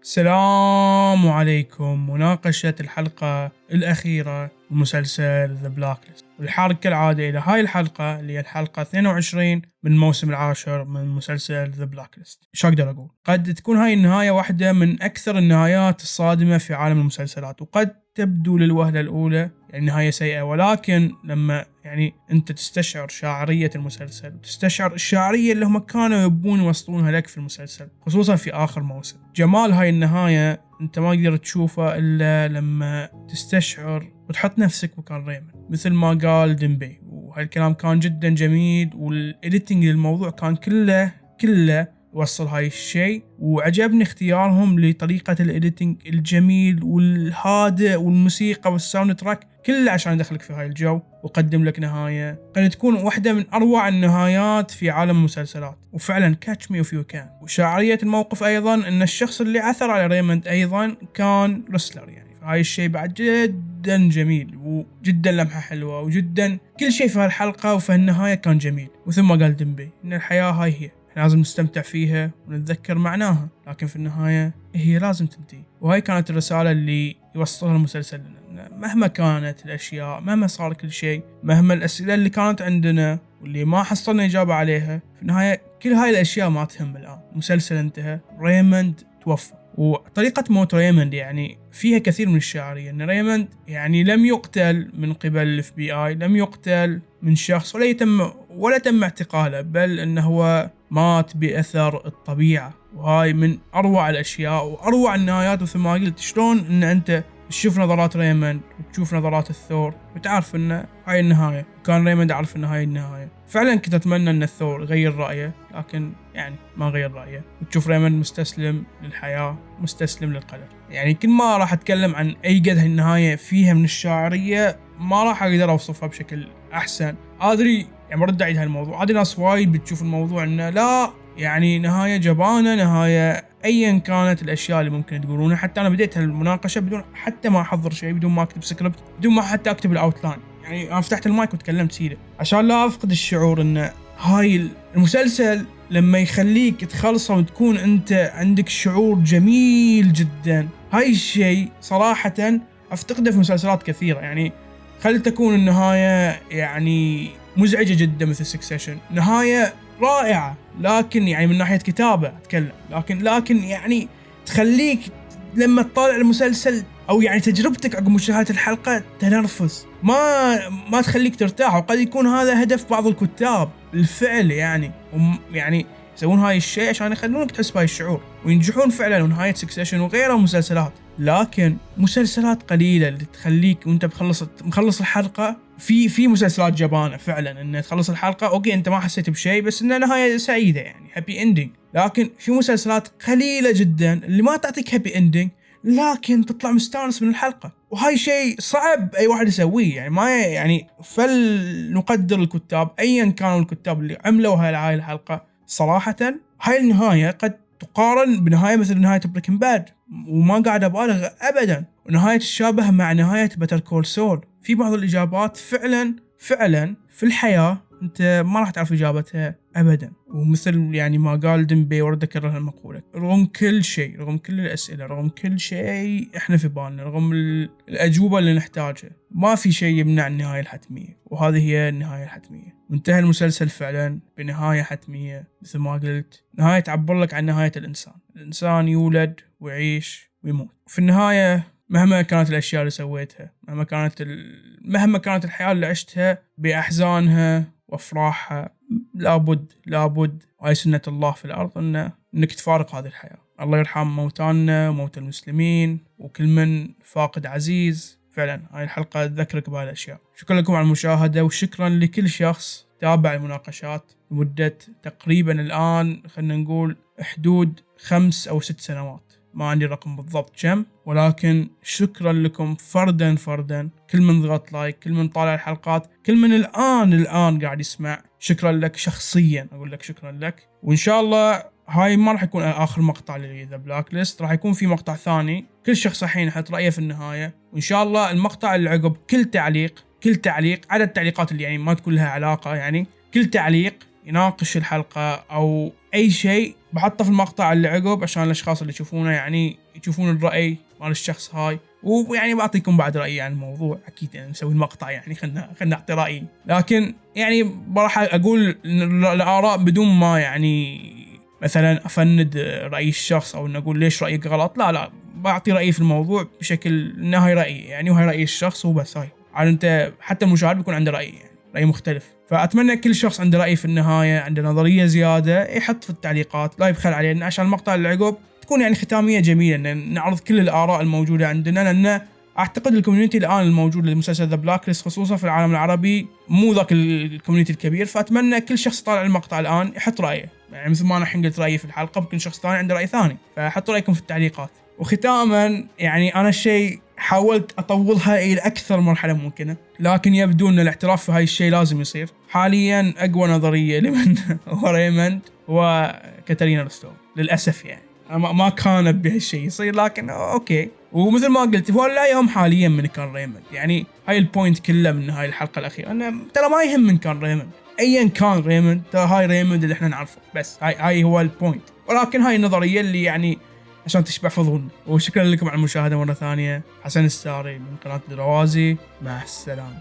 السلام عليكم. مناقشة الحلقة الأخيرة من مسلسل The Blacklist، والحارق كالعادة إلى هاي الحلقة اللي هي الحلقة 22 من الموسم العاشر من مسلسل The Blacklist. شو أقدر أقول؟ قد تكون هاي النهاية واحدة من أكثر النهايات الصادمة في عالم المسلسلات، وقد تبدو للوهلة الأولى يعني نهاية سيئة، ولكن لما أنت تستشعر شاعرية المسلسل وتستشعر الشاعرية اللي هم كانوا يبون يوصلونها لك في المسلسل، خصوصا في آخر موسم، جمال هاي النهاية أنت ما تقدر تشوفه إلا لما تستشعر وتحط نفسك مكان ريمن، مثل ما قال ديمبي. وهالكلام كان جدا جميل، والإديتنج للموضوع كان كله وصل هاي الشيء، وعجبني اختيارهم لطريقة الإديتنج الجميل والهادئ والموسيقى والساوند تراك كله عشان يدخلك في هاي الجو وقدم لك نهاية قد تكون واحدة من أروع النهايات في عالم المسلسلات. وفعلا catch me if you can. وشاعرية الموقف أيضا أن الشخص اللي عثر على ريموند أيضا كان رسلر، يعني هاي الشيء بعد جدا جميل وجدا لمحة حلوة، وجدا كل شيء في هالحلقة وفي النهاية كان جميل. وثم ما قال ديمبي إن الحياة هاي هي، احنا لازم نستمتع فيها ونتذكر معناها، لكن في النهاية هي لازم تنتهي. وهاي كانت الرسالة اللي يوصلها المسلسل لنا، مهما كانت الأشياء، مهما صار كل شيء، مهما الأسئلة اللي كانت عندنا واللي ما حصلنا إجابة عليها، في النهاية كل هاي الأشياء ما تهم الآن. المسلسل انتهى، ريموند توفى. وطريقة موت ريموند يعني فيها كثير من الشاعرية، أن ريموند يعني لم يقتل من قبل FBI، لم يقتل من شخص ولا تم اعتقاله، بل أنه هو مات بأثر الطبيعة. وهاي من أروع الأشياء وأروع النهايات. وثم ما قلت شلون أن أنت تشوف نظرات ريموند وتشوف نظرات الثور وتعرف أن هاي النهاية، وكان ريموند عارف أن هاي النهاية. فعلا كنت أتمنى أن الثور يغير رأيه، لكن يعني ما غير رأيه، وتشوف ريموند مستسلم للحياة، مستسلم للقدر. يعني كل ما راح أتكلم عن أي قد هالنهاية فيها من الشاعرية ما راح أقدر أوصفها بشكل أحسن. أدري يعني برد أعيد هالموضوع، أدري ناس وايد بتشوف الموضوع إنه لا يعني نهاية جبانة، نهاية أيا كانت الأشياء اللي ممكن تقولونها. حتى أنا بديت هالمناقشة بدون حتى ما أحضر شيء، بدون ما أكتب سكريبت، بدون ما حتى أكتب الأوتلاين. يعني أنا فتحت المايك وتكلمت سيدة عشان لا أفقد الشعور إن هاي المسلسل لما يخليك تخلصه وتكون أنت عندك شعور جميل جدا. هاي الشيء صراحة أفتقده في مسلسلات كثيرة. يعني خل تكون النهاية يعني مزعجة جدا مثل سكسيشن، نهاية رائعة، لكن يعني من ناحية كتابة أتكلم، لكن يعني تخليك لما تطالع المسلسل أو يعني تجربتك عقب مشاهدة الحلقة تنرفز، ما تخليك ترتاح. وقد يكون هذا هدف بعض الكتاب بالفعل، يعني يعني يسوون هاي الشيء عشان يخلونك تحس بهاي الشعور، وينجحون فعلا. ونهاية سكسيشن وغيرها مسلسلات، لكن مسلسلات قليلة اللي تخليك وانت مخلص الحلقة. في مسلسلات جبانة فعلا ان تخلص الحلقة اوكي انت ما حسيت بشيء، بس انها نهاية سعيدة يعني هابي اندينج. لكن في مسلسلات قليلة جدا اللي ما تعطيك هابي اندينج، لكن تطلع مستانس من الحلقة. وهاي شيء صعب اي واحد يسويه. يعني ما يعني فلنقدر الكتاب ايا كانوا الكتاب اللي عملوا هاي الحلقة. صراحة هاي النهاية قد تقارن بنهاية مثل نهاية بريكنج باد، وما قاعد أبالغ أبدا. ونهاية تشابه مع نهاية بيتر كول سول. في بعض الإجابات فعلا في الحياة أنت ما راح تعرف إجابتها أبدا. ومثل يعني ما قال ديمبي ورد أكرر المقولة، رغم كل شيء، رغم كل الأسئلة، رغم كل شيء إحنا في بالنا، رغم الأجوبة اللي نحتاجها، ما في شيء يمنع النهاية الحتمية. وهذه هي النهاية الحتمية. وانتهى المسلسل فعلا بنهاية حتمية، مثل ما قلت نهاية تعبر لك عن نهاية الإنسان يولد ويعيش ويموت. في النهاية مهما كانت الأشياء اللي سويتها، مهما كانت الحياة اللي عشتها بأحزانها وأفراحها، لابد وهي سنة الله في الأرض إنك تفارق هذه الحياة. الله يرحم موتانا وموت المسلمين وكل من فاقد عزيز. فعلا هاي الحلقة تذكرك بهذه الأشياء. شكرا لكم على المشاهدة، وشكرا لكل شخص تابع المناقشات لمدة تقريبا الآن خلنا نقول حدود 5 أو 6 سنوات، ما عندي رقم بالضبط كم، ولكن شكرا لكم فردا، كل من ضغط لايك، كل من طالع الحلقات، كل من الآن قاعد يسمع. شكرا لك شخصيا، أقول لك شكرا لك. وإن شاء الله هاي ما راح يكون آخر مقطع لذا بلاك ليست، راح يكون في مقطع ثاني. كل شخص الحين يحط رأيه في النهاية، وإن شاء الله المقطع اللي عقب كل تعليق عدد التعليقات اللي يعني ما تكون لها علاقة، يعني كل تعليق يناقش الحلقة أو أي شيء بحطه في المقطع اللي عقب عشان الأشخاص اللي يشوفونه يعني يشوفون الرأي مال الشخص هاي، ويعني بعطيكم بعد رأيي عن الموضوع أكيد، يعني نسوي المقطع يعني خلنا أعطي رأيي، لكن يعني راح أقول الآراء بدون ما يعني مثلا أفند رأي الشخص أو نقول ليش رأيك غلط، لا بعطي رأيي في الموضوع بشكل إنه هاي رأيي يعني، وهاي رأي الشخص وبس. هاي عاد أنت حتى المشاهد بيكون عنده رأي يعني رأي مختلف. فأتمنى كل شخص عنده رأي في النهاية، عنده نظرية زيادة، يحط في التعليقات لا يبخل علينا، عشان المقطع اللي عقب تكون يعني ختامية جميلة إن نعرض كل الآراء الموجودة عندنا، لأن أعتقد الكوميونتي الآن الموجود لمسلسل ذا بلاك ليست خصوصا في العالم العربي مو ذاك الكوميونتي الكبير. فأتمنى كل شخص طالع المقطع الآن يحط رأيه، يعني مثل ما أنا الحين قلت رأيي في الحلقة، ممكن شخص ثاني عنده رأي ثاني، فحطوا رأيكم في التعليقات. وختاما يعني أنا الشيء حاولت أطولها إلى أكثر مرحلة ممكنة، لكن يبدو أن الاعتراف في هاي الشيء لازم يصير. حاليا أقوى نظرية لمن هو ريموند وكاترينا الأسطورة للأسف، يعني ما كان بهالشيء يصير، لكن أوكي. ومثل ما قلت هو لا يهم حاليا من كان ريموند، يعني هاي البوينت كله من هاي الحلقة الأخيرة أنه ترى ما يهم من كان ريموند، أيا كان ريموند ترى هاي ريموند اللي احنا نعرفه، بس هاي هو البوينت. ولكن هاي النظرية اللي يعني عشان تشبع فضولنا. وشكرا لكم على المشاهدة مرة ثانية. حسن الساري من قناة دروازي، مع السلامة.